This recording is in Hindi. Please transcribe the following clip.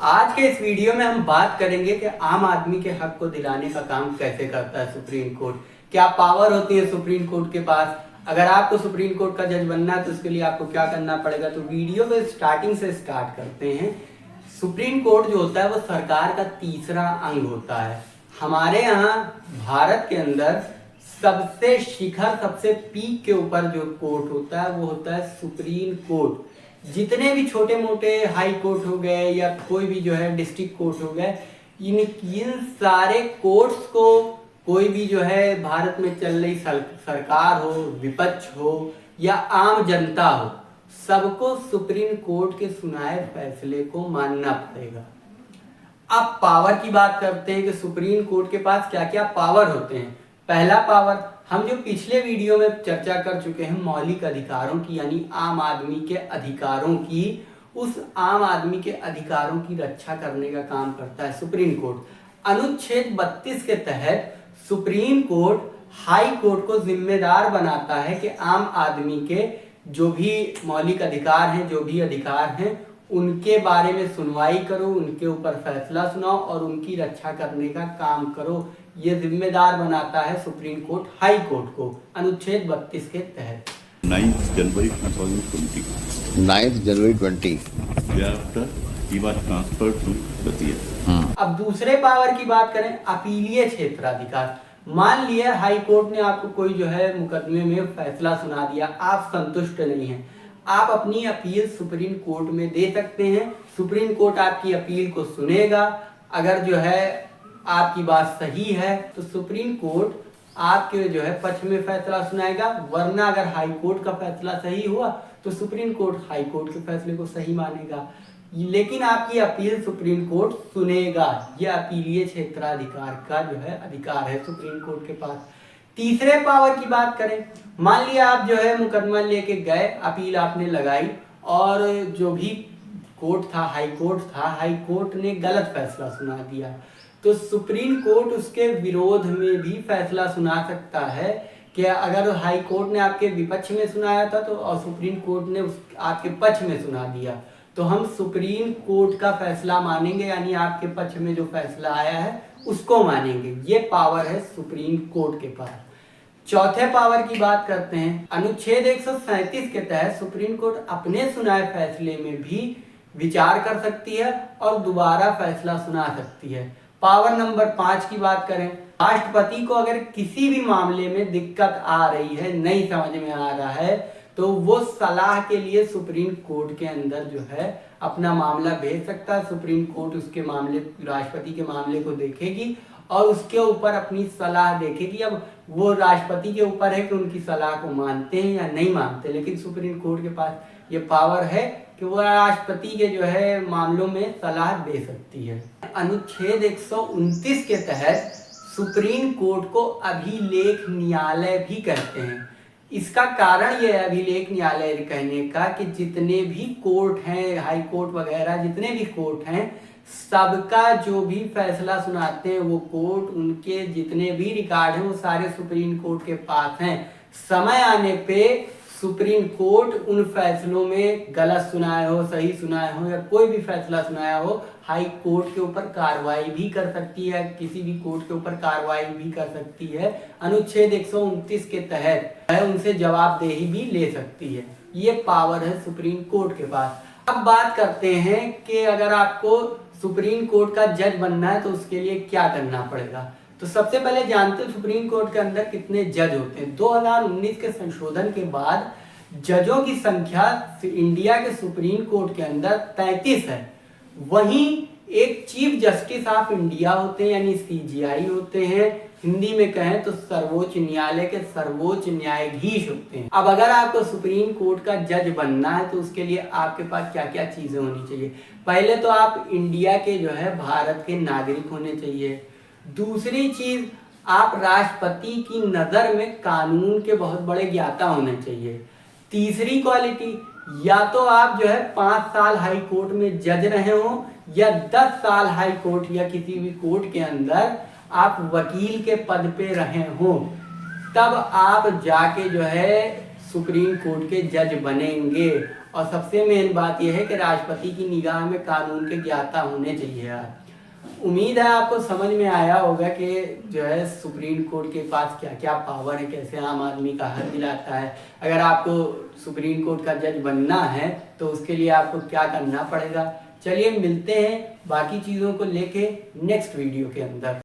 आज के इस वीडियो में हम बात करेंगे कि आम आदमी के हक को दिलाने का काम कैसे करता है सुप्रीम कोर्ट। क्या पावर होती है सुप्रीम कोर्ट के पास। अगर आपको सुप्रीम कोर्ट का जज बनना है तो उसके लिए आपको क्या करना पड़ेगा। तो वीडियो में स्टार्टिंग से स्टार्ट करते हैं। सुप्रीम कोर्ट जो होता है वो सरकार का तीसरा अंग होता है। हमारे यहाँ भारत के अंदर सबसे शिखर, सबसे पीक के ऊपर जो कोर्ट होता है वो होता है सुप्रीम कोर्ट। जितने भी छोटे मोटे हाई कोर्ट हो गए या कोई भी जो है डिस्ट्रिक्ट कोर्ट हो गए, इन सारे कोर्ट्स को कोई भी जो है भारत में चल रही सरकार हो, विपक्ष हो या आम जनता हो, सबको सुप्रीम कोर्ट के सुनाए फैसले को मानना पड़ेगा। अब पावर की बात करते हैं कि सुप्रीम कोर्ट के पास क्या क्या पावर होते हैं। पहला पावर हम जो पिछले वीडियो में चर्चा कर चुके हैं, मौलिक अधिकारों की, यानी आम आदमी के अधिकारों की, उस आम आदमी के अधिकारों की रक्षा करने का काम करता है सुप्रीम कोर्ट। अनुच्छेद 32 के तहत सुप्रीम कोर्ट हाई कोर्ट को जिम्मेदार बनाता है कि आम आदमी के जो भी मौलिक अधिकार हैं, जो भी अधिकार हैं, उनके बारे में सुनवाई करो, उनके ऊपर फैसला सुनाओ और उनकी रक्षा करने का काम करो। ये जिम्मेदार बनाता है सुप्रीम कोर्ट हाई कोर्ट को अनुच्छेद 32 के तहत। 9th January 2020. 9th January 20. Thereafter, he was transferred to Batia. अब दूसरे पावर की बात करें, अपीलीय क्षेत्राधिकार। मान लिया हाई कोर्ट ने आपको कोई जो है मुकदमे में फैसला सुना दिया, आप संतुष्ट नहीं हैं, आप अपनी अपील सुप्रीम कोर्ट में दे सकते हैं। सुप्रीम कोर्ट आपकी अपील को सुनेगा। अगर जो है आपकी बात सही है तो सुप्रीम कोर्ट आपके जो है पक्ष में फैसला सुनाएगा, वरना अगर हाई कोर्ट का फैसला सही हुआ तो सुप्रीम कोर्ट हाई कोर्ट के फैसले को सही मानेगा, लेकिन आपकी अपील सुप्रीम कोर्ट सुनेगा। यह अपीलीय क्षेत्राधिकार का जो है अधिकार है सुप्रीम कोर्ट के पास। तीसरे पावर की बात करें, मान लिया आप जो है मुकदमा लेके गए, अपील आपने लगाई और जो भी कोर्ट था, हाई कोर्ट ने गलत फैसला सुना दिया, तो सुप्रीम कोर्ट उसके विरोध में भी फैसला सुना सकता है कि अगर हाई कोर्ट ने आपके विपक्ष में सुनाया था तो और सुप्रीम कोर्ट ने आपके पक्ष में सुना दिया, तो हम सुप्रीम कोर्ट का फैसला मानेंगे, यानी आपके पक्ष में जो फैसला आया है उसको मानेंगे। ये पावर है सुप्रीम कोर्ट के पास। चौथे पावर की बात करते हैं। अनुच्छेद 137 के तहत सुप्रीम कोर्ट अपने सुनाए फैसले में भी विचार कर सकती है और दोबारा फैसला सुना सकती है। पावर नंबर 5 की बात करें, राष्ट्रपति को अगर किसी भी मामले में दिक्कत आ रही है, नहीं समझ में आ रहा है, तो वो सलाह के लिए सुप्रीम कोर्ट के अंदर जो है अपना मामला भेज सकता है। सुप्रीम कोर्ट उसके मामले, राष्ट्रपति के मामले को देखेगी और उसके ऊपर अपनी सलाह देखेगी। अब वो राष्ट्रपति के ऊपर है कि उनकी सलाह को मानते हैं या नहीं मानते, लेकिन सुप्रीम कोर्ट के पास ये पावर है कि वो राष्ट्रपति के जो है मामलों में सलाह दे सकती है। अनुच्छेद 129 के तहत सुप्रीम कोर्ट को अभिलेख न्यायालय भी कहते हैं। इसका कारण यह है अभिलेख न्यायालय कहने का कि जितने भी कोर्ट हैं, हाई कोर्ट वगैरह जितने भी कोर्ट हैं, सबका जो भी फैसला सुनाते हैं वो कोर्ट, उनके जितने भी रिकॉर्ड हैं वो सारे सुप्रीम कोर्ट के पास हैं। समय आने पे सुप्रीम कोर्ट उन फैसलों में गलत सुनाया हो, सही सुनाया हो या कोई भी फैसला सुनाया हो, हाई कोर्ट के ऊपर कार्रवाई भी कर सकती है, किसी भी कोर्ट के ऊपर कार्रवाई भी कर सकती है। अनुच्छेद 129 के तहत उनसे जवाबदेही भी ले सकती है। ये पावर है सुप्रीम कोर्ट के पास। अब बात करते हैं कि अगर आपको सुप्रीम कोर्ट का जज बनना है तो उसके लिए क्या करना पड़ेगा। तो सबसे पहले जानते हैं सुप्रीम कोर्ट के अंदर कितने जज होते हैं। 2019 के संशोधन के बाद जजों की संख्या इंडिया के सुप्रीम कोर्ट के अंदर 33 है। वहीं एक चीफ जस्टिस ऑफ इंडिया होते हैं, यानी CJI होते हैं, हिंदी में कहें तो सर्वोच्च न्यायालय के सर्वोच्च न्यायाधीश होते हैं। अब अगर आपको सुप्रीम कोर्ट का जज बनना है तो उसके लिए आपके पास क्या क्या चीजें होनी चाहिए। पहले तो आप इंडिया के जो है भारत के नागरिक होने चाहिए। दूसरी चीज, आप राष्ट्रपति की नजर में कानून के बहुत बड़े ज्ञाता होने चाहिए। तीसरी क्वालिटी, या तो आप जो है 5 साल हाई कोर्ट में जज रहे हो या 10 साल हाई कोर्ट या किसी भी कोर्ट के अंदर आप वकील के पद पे रहे हो, तब आप जाके जो है सुप्रीम कोर्ट के जज बनेंगे। और सबसे मेन बात यह है कि राष्ट्रपति की निगाह में कानून के ज्ञाता होने चाहिए आप। उम्मीद है आपको समझ में आया होगा कि जो है सुप्रीम कोर्ट के पास क्या क्या पावर है, कैसे आम आदमी का हक दिलाता है। अगर आपको सुप्रीम कोर्ट का जज बनना है तो उसके लिए आपको क्या करना पड़ेगा। चलिए मिलते हैं बाकी चीज़ों को लेके नेक्स्ट वीडियो के अंदर।